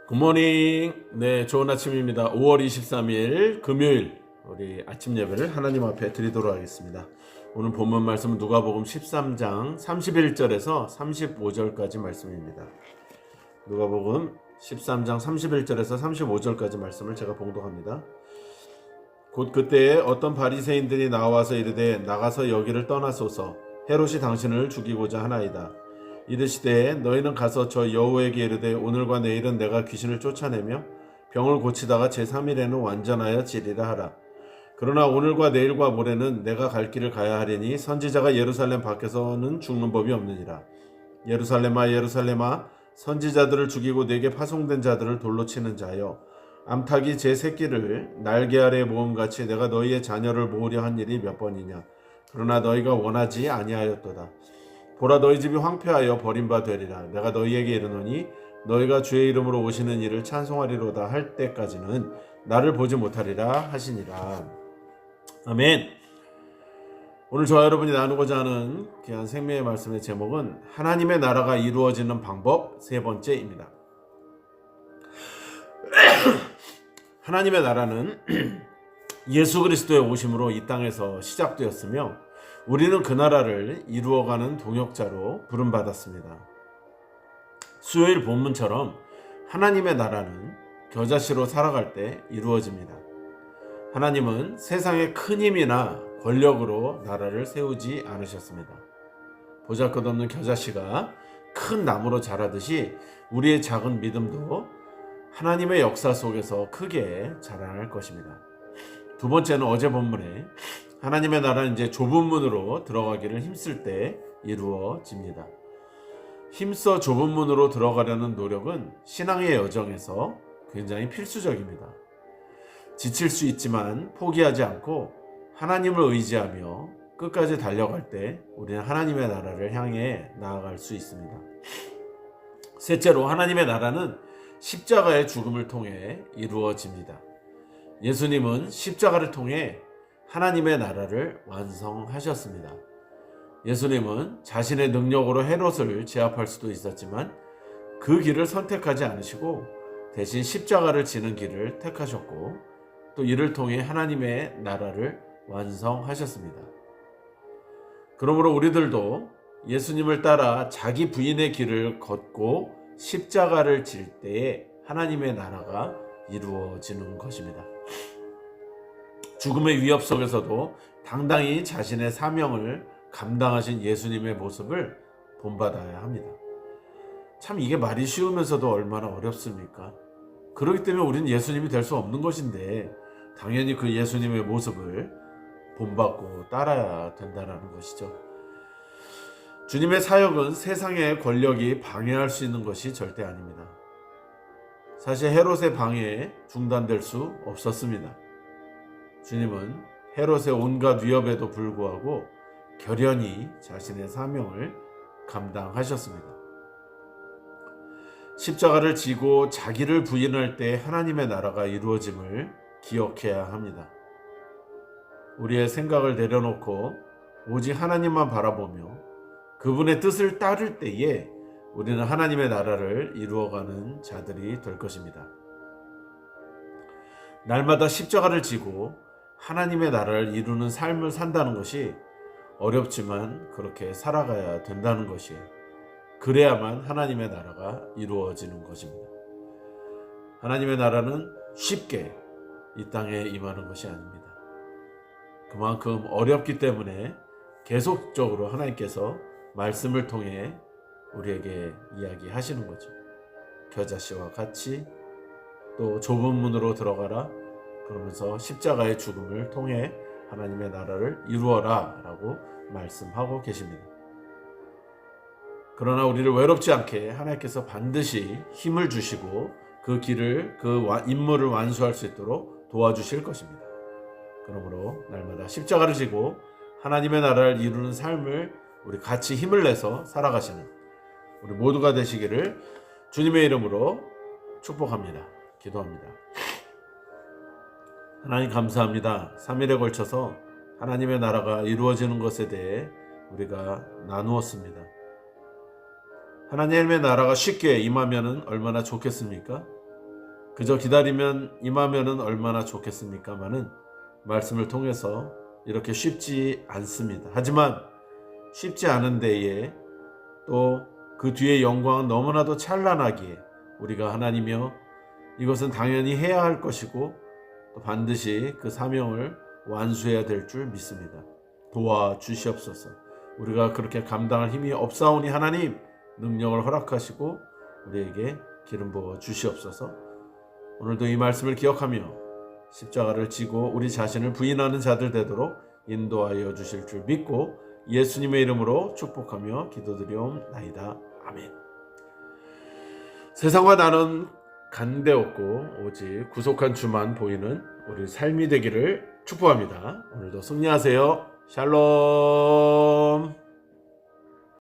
굿모닝. 네, 좋은 아침입니다. 5월 23일 금요일 우리 아침 예배를 하나님 앞에 드리도록 하겠습니다. 오늘 본문 말씀은 누가복음 13장 31절에서 35절까지 말씀입니다. 누가복음 13장 31절에서 35절까지 말씀을 제가 봉독합니다. 곧 그때에 어떤 바리새인들이 나와서 이르되 나가서 여기를 떠나소서 헤롯이 당신을 죽이고자 하나이다. 이르시되 너희는 가서 저 여호에게 이르되 오늘과 내일은 내가 귀신을 쫓아내며 병을 고치다가 제3일에는 완전하여 지리라 하라. 그러나 오늘과 내일과 모레는 내가 갈 길을 가야 하리니 선지자가 예루살렘 밖에서는 죽는 법이 없느니라. 예루살렘아 예루살렘아 선지자들을 죽이고 내게 파송된 자들을 돌로 치는 자여 암탉이 제 새끼를 날개 아래 모음같이 내가 너희의 자녀를 모으려 한 일이 몇 번이냐. 그러나 너희가 원하지 아니하였도다. 보라 너희 집이 황폐하여 버림바 되리라. 내가 너희에게 이르노니 너희가 주의 이름으로 오시는 이를 찬송하리로다 할 때까지는 나를 보지 못하리라 하시니라. 아멘. 오늘 저와 여러분이 나누고자 하는 귀한 생명의 말씀의 제목은 하나님의 나라가 이루어지는 방법 세 번째입니다. 하나님의 나라는 예수 그리스도의 오심으로 이 땅에서 시작되었으며 우리는 그 나라를 이루어가는 동역자로 부름받았습니다. 수요일 본문처럼 하나님의 나라는 겨자씨로 살아갈 때 이루어집니다. 하나님은 세상의 큰 힘이나 권력으로 나라를 세우지 않으셨습니다. 보잘것없는 겨자씨가 큰 나무로 자라듯이 우리의 작은 믿음도 하나님의 역사 속에서 크게 자라날 것입니다. 두 번째는 어제 본문에 하나님의 나라는 이제 좁은 문으로 들어가기를 힘쓸 때 이루어집니다. 힘써 좁은 문으로 들어가려는 노력은 신앙의 여정에서 굉장히 필수적입니다. 지칠 수 있지만 포기하지 않고 하나님을 의지하며 끝까지 달려갈 때 우리는 하나님의 나라를 향해 나아갈 수 있습니다. 셋째로 하나님의 나라는 십자가의 죽음을 통해 이루어집니다. 예수님은 십자가를 통해 하나님의 나라를 완성하셨습니다. 예수님은 자신의 능력으로 헤롯을 제압할 수도 있었지만 그 길을 선택하지 않으시고 대신 십자가를 지는 길을 택하셨고 또 이를 통해 하나님의 나라를 완성하셨습니다. 그러므로 우리들도 예수님을 따라 자기 부인의 길을 걷고 십자가를 질 때에 하나님의 나라가 이루어지는 것입니다. 죽음의 위협 속에서도 당당히 자신의 사명을 감당하신 예수님의 모습을 본받아야 합니다. 참 이게 말이 쉬우면서도 얼마나 어렵습니까? 그렇기 때문에 우리는 예수님이 될 수 없는 것인데 당연히 그 예수님의 모습을 본받고 따라야 된다는 것이죠. 주님의 사역은 세상의 권력이 방해할 수 있는 것이 절대 아닙니다. 사실 헤롯의 방해에 중단될 수 없었습니다. 주님은 헤롯의 온갖 위협에도 불구하고 결연히 자신의 사명을 감당하셨습니다. 십자가를 지고 자기를 부인할 때 하나님의 나라가 이루어짐을 기억해야 합니다. 우리의 생각을 내려놓고 오직 하나님만 바라보며 그분의 뜻을 따를 때에 우리는 하나님의 나라를 이루어가는 자들이 될 것입니다. 날마다 십자가를 지고 하나님의 나라를 이루는 삶을 산다는 것이 어렵지만 그렇게 살아가야 된다는 것이에요. 그래야만 하나님의 나라가 이루어지는 것입니다. 하나님의 나라는 쉽게 이 땅에 임하는 것이 아닙니다. 그만큼 어렵기 때문에 계속적으로 하나님께서 말씀을 통해 우리에게 이야기하시는 거죠. 겨자씨와 같이 또 좁은 문으로 들어가라 그러면서 십자가의 죽음을 통해 하나님의 나라를 이루어라 라고 말씀하고 계십니다. 그러나 우리를 외롭지 않게 하나님께서 반드시 힘을 주시고 그 길을 그 임무를 완수할 수 있도록 도와주실 것입니다. 그러므로 날마다 십자가를 지고 하나님의 나라를 이루는 삶을 우리 같이 힘을 내서 살아가시는 우리 모두가 되시기를 주님의 이름으로 축복합니다. 기도합니다. 하나님 감사합니다. 3일에 걸쳐서 하나님의 나라가 이루어지는 것에 대해 우리가 나누었습니다. 하나님의 나라가 쉽게 임하면 얼마나 좋겠습니까? 그저 기다리면 임하면은 얼마나 좋겠습니까마는 말씀을 통해서 이렇게 쉽지 않습니다. 하지만 쉽지 않은 데에 또 그 뒤에 영광은 너무나도 찬란하기에 우리가 하나님이여 이것은 당연히 해야 할 것이고 또 반드시 그 사명을 완수해야 될 줄 믿습니다. 도와주시옵소서. 우리가 그렇게 감당할 힘이 없사오니 하나님 능력을 허락하시고 우리에게 기름 부어 주시옵소서. 오늘도 이 말씀을 기억하며 십자가를 지고 우리 자신을 부인하는 자들 되도록 인도하여 주실 줄 믿고 예수님의 이름으로 축복하며 기도드리옵나이다. 아멘. 세상과 나는 간데없고 오직 구속한 주만 보이는 우리 삶이 되기를 축복합니다. 오늘도 승리하세요. 샬롬.